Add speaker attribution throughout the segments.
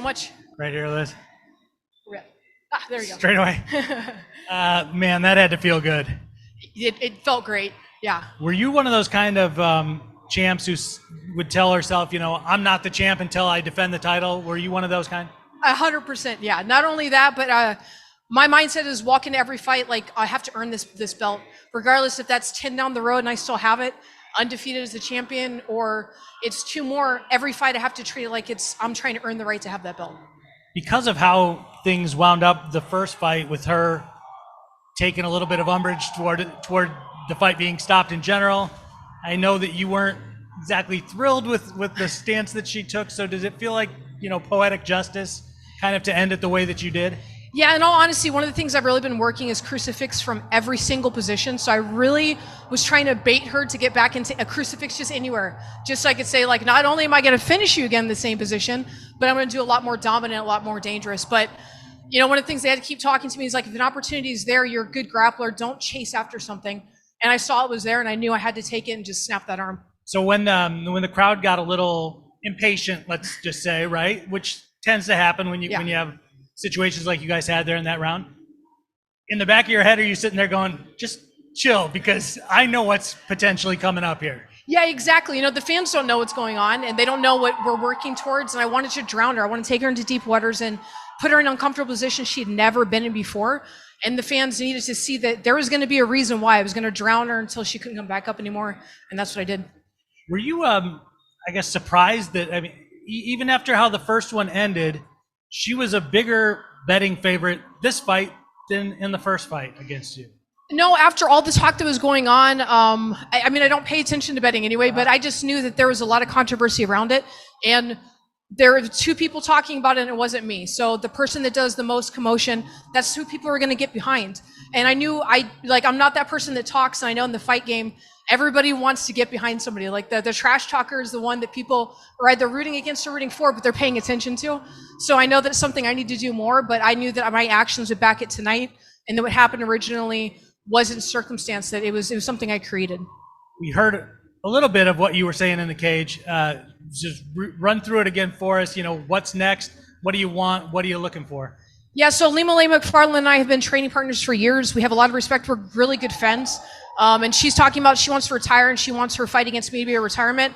Speaker 1: Much.
Speaker 2: Right here, Liz.
Speaker 1: There you go.
Speaker 2: Straight away. Man, that had to feel good.
Speaker 1: It felt great. Yeah.
Speaker 2: Were you one of those kind of champs who would tell herself, I'm not the champ until I defend the title? Were you one of those kind?
Speaker 1: 100%. Yeah. Not only that, but my mindset is walk into every fight like I have to earn this belt, regardless if that's 10 down the road and I still have it, undefeated as the champion, or it's 2 more. Every fight I have to treat it like I'm trying to earn the right to have that belt.
Speaker 2: Because of how things wound up the first fight, with her taking a little bit of umbrage toward the fight being stopped in general, I know that you weren't exactly thrilled with the stance that she took. So does it feel like, poetic justice kind of to end it the way that you did?
Speaker 1: Yeah, in all honesty, one of the things I've really been working is crucifix from every single position. So I really was trying to bait her to get back into a crucifix just anywhere. Just so I could say, like, not only am I going to finish you again in the same position, but I'm going to do a lot more dominant, a lot more dangerous. But, one of the things they had to keep talking to me is like, if an opportunity is there, you're a good grappler, don't chase after something. And I saw it was there and I knew I had to take it and just snap that arm.
Speaker 2: So when the crowd got a little impatient, let's just say, right, which tends to happen when you have situations like you guys had there in that round, in the back of your head, are you sitting there going, just chill, because I know what's potentially coming up here?
Speaker 1: Yeah, exactly. The fans don't know what's going on and they don't know what we're working towards. And I wanted to drown her. I want to take her into deep waters and put her in an uncomfortable position she'd never been in before. And the fans needed to see that there was going to be a reason why I was going to drown her until she couldn't come back up anymore. And that's what I did.
Speaker 2: Were you, surprised that, even after how the first one ended, she was a bigger betting favorite this fight than in the first fight against you?
Speaker 1: No, after all the talk that was going on, I don't pay attention to betting anyway, but I just knew that there was a lot of controversy around it. And there were 2 people talking about it and it wasn't me. So the person that does the most commotion, that's who people are going to get behind. And I knew I'm not that person that talks. And I know in the fight game, everybody wants to get behind somebody. Like the trash talker is the one that people are either rooting against or rooting for, but they're paying attention to. So I know that's something I need to do more, but I knew that my actions would back it tonight. And that what happened originally wasn't circumstance, that it was something I created.
Speaker 2: We heard a little bit of what you were saying in the cage. Just run through it again for us. What's next? What do you want? What are you looking for? Yeah,
Speaker 1: so Ilima-Lei MacFarlane and I have been training partners for years. We have a lot of respect. We're really good friends. And she's talking about she wants to retire and she wants her fight against me to be a retirement.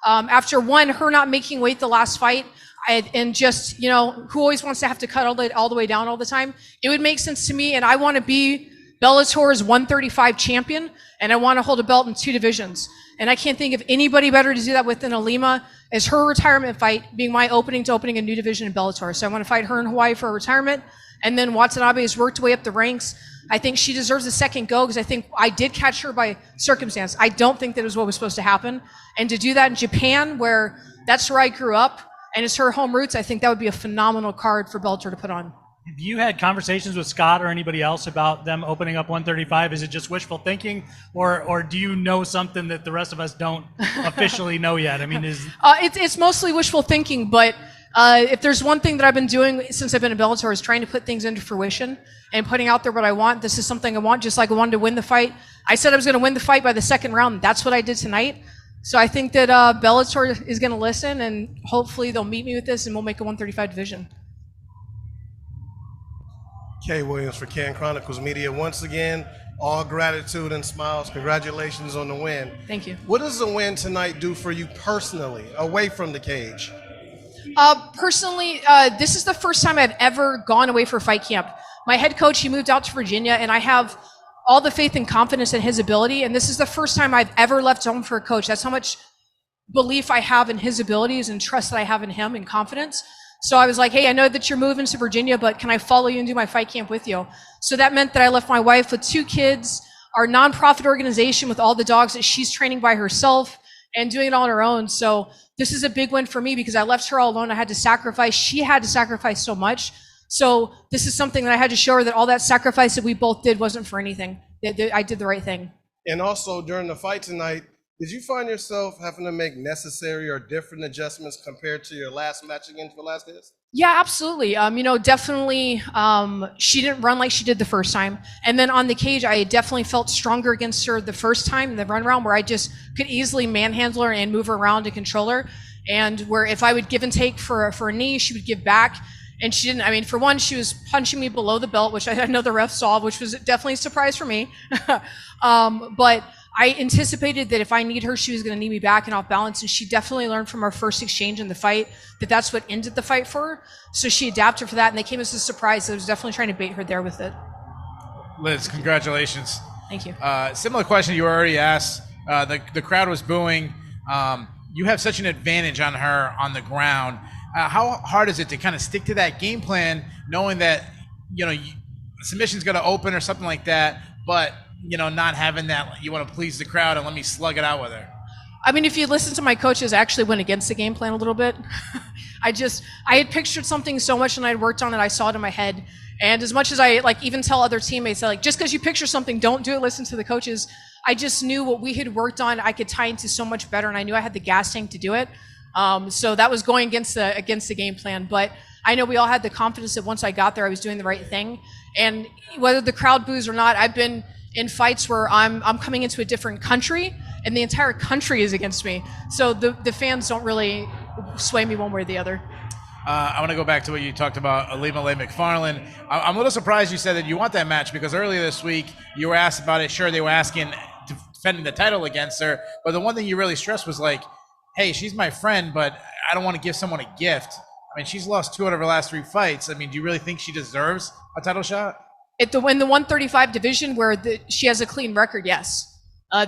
Speaker 1: After her not making weight the last fight, and just, who always wants to have to cut all the way down all the time? It would make sense to me, and I want to be Bellator's 135 champion, and I want to hold a belt in 2 divisions. And I can't think of anybody better to do that with than Ilima, as her retirement fight being my opening to opening a new division in Bellator. So I want to fight her in Hawaii for a retirement. And then Watanabe has worked her way up the ranks. I think she deserves a second go because I think I did catch her by circumstance. I don't think that was what was supposed to happen. And to do that in Japan, where that's where I grew up, and it's her home roots, I think that would be a phenomenal card for Bellator to put on.
Speaker 2: Have you had conversations with Scott or anybody else about them opening up 135? Is it just wishful thinking, or do you know something that the rest of us don't officially know yet?
Speaker 1: It's mostly wishful thinking, but if there's one thing that I've been doing since I've been in Bellator is trying to put things into fruition and putting out there what I want. This is something I want, just like I wanted to win the fight. I said I was going to win the fight by the 2nd round. That's what I did tonight. So I think that Bellator is going to listen, and hopefully they'll meet me with this and we'll make a 135 division.
Speaker 3: Kay Williams for Can Chronicles Media. Once again, all gratitude and smiles. Congratulations on the win.
Speaker 1: Thank you.
Speaker 3: What does the win tonight do for you personally, away from the cage?
Speaker 1: Personally, this is the first time I've ever gone away for fight camp. My head coach, he moved out to Virginia, and I have all the faith and confidence in his ability. And this is the first time I've ever left home for a coach. That's how much belief I have in his abilities and trust that I have in him and confidence. So I was like, hey, I know that you're moving to Virginia, but can I follow you and do my fight camp with you? So that meant that I left my wife with 2 kids, our nonprofit organization with all the dogs that she's training by herself and doing it all on her own. So this is a big win for me because I left her all alone. I had to sacrifice. She had to sacrifice so much. So this is something that I had to show her that all that sacrifice that we both did wasn't for anything. That I did the right thing.
Speaker 3: And also during the fight tonight, did you find yourself having to make necessary or different adjustments compared to your last match against Velasquez?
Speaker 1: Yeah, absolutely. Definitely, she didn't run like she did the first time. And then on the cage, I definitely felt stronger against her the first time in the run round, where I just could easily manhandle her and move her around and control her. and where if I would give and take for a knee, she would give back. And she didn't. I mean, for one, she was punching me below the belt, which I know the ref saw, which was definitely a surprise for me. But I anticipated that if I need her, she was going to knee me back and off balance. And she definitely learned from our first exchange in the fight that that's what ended the fight for her. So she adapted for that, and they came as a surprise. So I was definitely trying to bait her there with it.
Speaker 4: Liz, congratulations.
Speaker 1: Thank you.
Speaker 4: Similar question you already asked. The crowd was booing. You have such an advantage on her on the ground. How hard is it to kind of stick to that game plan, knowing that, submission's going to open or something like that, but, not having that, you want to please the crowd and let me slug it out with her?
Speaker 1: I mean, if you listen to my coaches, I actually went against the game plan a little bit. I had pictured something so much and I had worked on it, I saw it in my head. And as much as I even tell other teammates, just because you picture something, don't do it, listen to the coaches. I just knew what we had worked on, I could tie into so much better, and I knew I had the gas tank to do it. So that was going against the game plan. But I know we all had the confidence that once I got there, I was doing the right thing. And whether the crowd boos or not, I've been in fights where I'm coming into a different country and the entire country is against me. So the fans don't really sway me one way or the other.
Speaker 4: I want to go back to what you talked about, Ilima-Lei MacFarlane. I'm a little surprised you said that you want that match, because earlier this week you were asked about it. Sure, they were asking defending the title against her, but the one thing you really stressed was hey, she's my friend, but I don't want to give someone a gift. I mean, she's lost 2 out of her last 3 fights. I mean, do you really think she deserves a title shot?
Speaker 1: In the 135 division where she has a clean record, yes.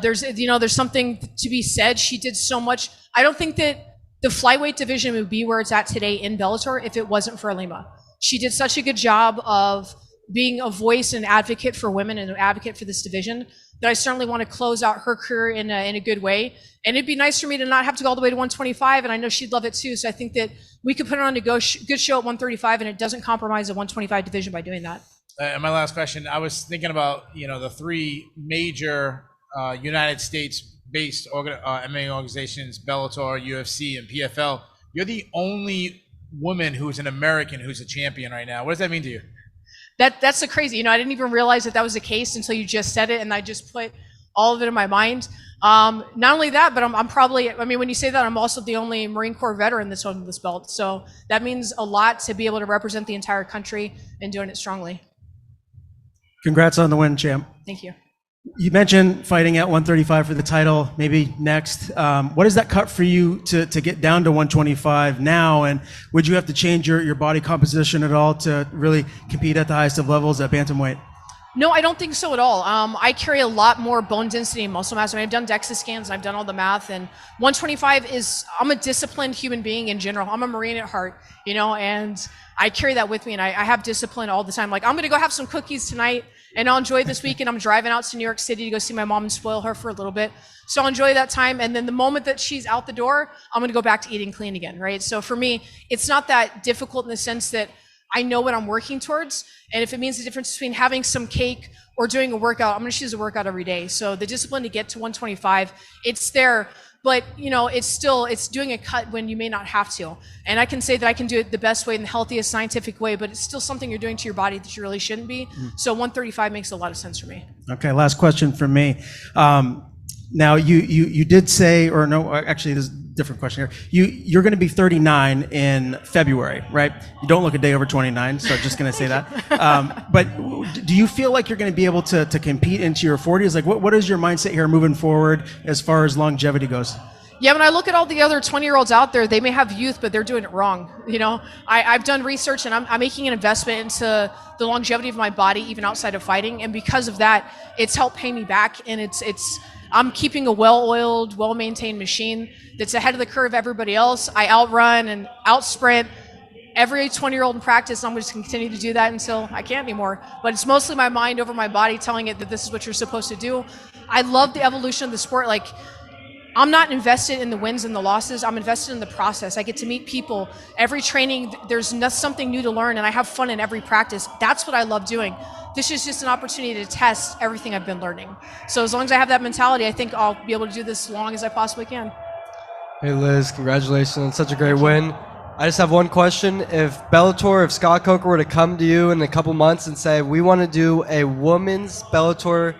Speaker 1: There's something to be said. She did so much. I don't think that the flyweight division would be where it's at today in Bellator if it wasn't for Ilima. She did such a good job of being a voice and advocate for women and an advocate for this division that I certainly want to close out her career in a good way. And it'd be nice for me to not have to go all the way to 125, and I know she'd love it too. So I think that we could put her on a good show at 135, and it doesn't compromise the 125 division by doing that.
Speaker 4: And my last question, I was thinking about, the 3 major United States-based MMA organizations, Bellator, UFC, and PFL. You're the only woman who's an American who's a champion right now. What does that mean to you?
Speaker 1: That's so crazy. I didn't even realize that was the case until you just said it, and I just put all of it in my mind. Not only that, but I'm probably, when you say that, I'm also the only Marine Corps veteran that's holding this belt. So that means a lot to be able to represent the entire country and doing it strongly.
Speaker 5: Congrats on the win, champ.
Speaker 1: Thank you.
Speaker 5: You mentioned fighting at 135 for the title, maybe next. What does that cut for you to get down to 125 now? And would you have to change your body composition at all to really compete at the highest of levels at bantamweight?
Speaker 1: No, I don't think so at all. I carry a lot more bone density and muscle mass. I've done DEXA scans, and I've done all the math, and 125 I'm a disciplined human being in general. I'm a Marine at heart, and I carry that with me, and I have discipline all the time. I'm going to go have some cookies tonight, and I'll enjoy this weekend. I'm driving out to New York City to go see my mom and spoil her for a little bit. So I'll enjoy that time, and then the moment that she's out the door, I'm going to go back to eating clean again, right? So for me, it's not that difficult in the sense that I know what I'm working towards, and if it means the difference between having some cake or doing a workout, I'm going to choose a workout every day. So the discipline to get to 125, it's there, but it's doing a cut when you may not have to. And I can say that I can do it the best way and the healthiest scientific way, but it's still something you're doing to your body that you really shouldn't be. So 135 makes a lot of sense for me. Okay,
Speaker 5: last question from me. Now you did say, or no, actually there's a different question here. You're going to be 39 in February, right? You don't look a day over 29, so I'm just going to say that. But do you feel like you're going to be able to compete into your 40s? What is your mindset here moving forward as far as longevity goes?
Speaker 1: Yeah, when I look at all the other 20-year-olds out there, they may have youth, but they're doing it wrong. I've done research, and I'm making an investment into the longevity of my body, even outside of fighting. And because of that, it's helped pay me back, and I'm keeping a well-oiled, well-maintained machine that's ahead of the curve of everybody else. I outrun and outsprint every 20-year-old in practice, and I'm just going to continue to do that until I can't anymore. But it's mostly my mind over my body telling it that this is what you're supposed to do. I love the evolution of the sport. I'm not invested in the wins and the losses. I'm invested in the process. I get to meet people. Every training, there's something new to learn, and I have fun in every practice. That's what I love doing. This is just an opportunity to test everything I've been learning. So as long as I have that mentality, I think I'll be able to do this as long as I possibly can.
Speaker 6: Hey Liz, congratulations on such a great win. I just have one question. If Scott Coker were to come to you in a couple months and say, we want to do a women's Bellator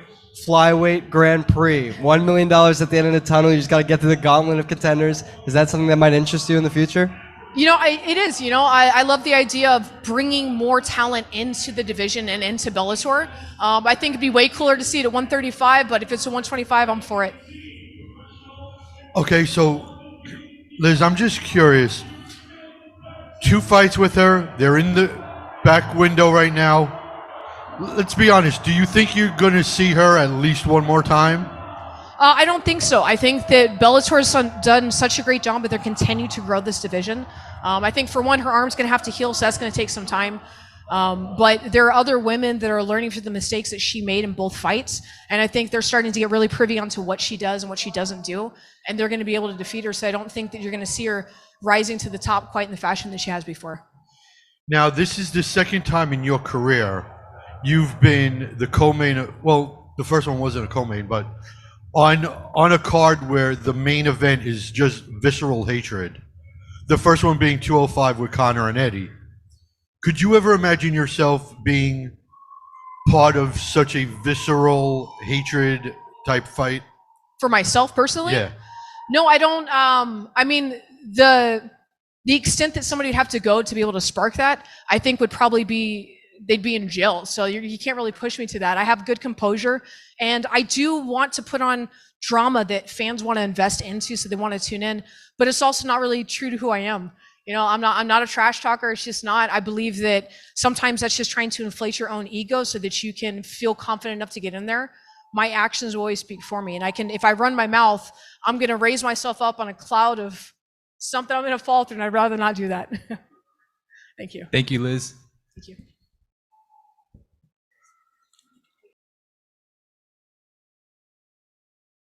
Speaker 6: flyweight Grand Prix. $1 million at the end of the tunnel. You just got to get through the gauntlet of contenders. Is that something that might interest you in the future?
Speaker 1: You know, it is. You know, I love the idea of bringing more talent into the division and into Bellator. I think it'd be way cooler to see it at 135, but if it's at 125, I'm for it.
Speaker 7: Okay, so Liz, I'm just curious. 2 fights with her. They're in the back window right now. Let's be honest. Do you think you're going to see her at least one more time?
Speaker 1: I don't think so. I think that Bellator has done such a great job, but they're continuing to grow this division. I think for one, her arm's going to have to heal, so that's going to take some time. But there are other women that are learning from the mistakes that she made in both fights, and I think they're starting to get really privy onto what she does and what she doesn't do, and they're going to be able to defeat her. So I don't think that you're going to see her rising to the top quite in the fashion that she has before.
Speaker 7: Now, this is the second time in your career you've been the co-main. Well, the first one wasn't a co-main, but on a card where the main event is just visceral hatred. The first one being 205 with Connor and Eddie. Could you ever imagine yourself being part of such a visceral hatred type fight?
Speaker 1: For myself personally?
Speaker 7: Yeah.
Speaker 1: No, I don't. I mean, the extent that somebody would have to go to be able to spark that, I think would probably be, they'd be in jail. So you can't really push me to that. I have good composure, and I do want to put on drama that fans want to invest into, so they want to tune in. But it's also not really true to who I am. You know, I'm not a trash talker. It's just not. I believe that sometimes that's just trying to inflate your own ego so that you can feel confident enough to get in there. My actions will always speak for me, and I can. If I run my mouth, I'm going to raise myself up on a cloud of something I'm going to fall through, and I'd rather not do that. Thank you.
Speaker 8: Thank you, Liz.
Speaker 1: Thank you.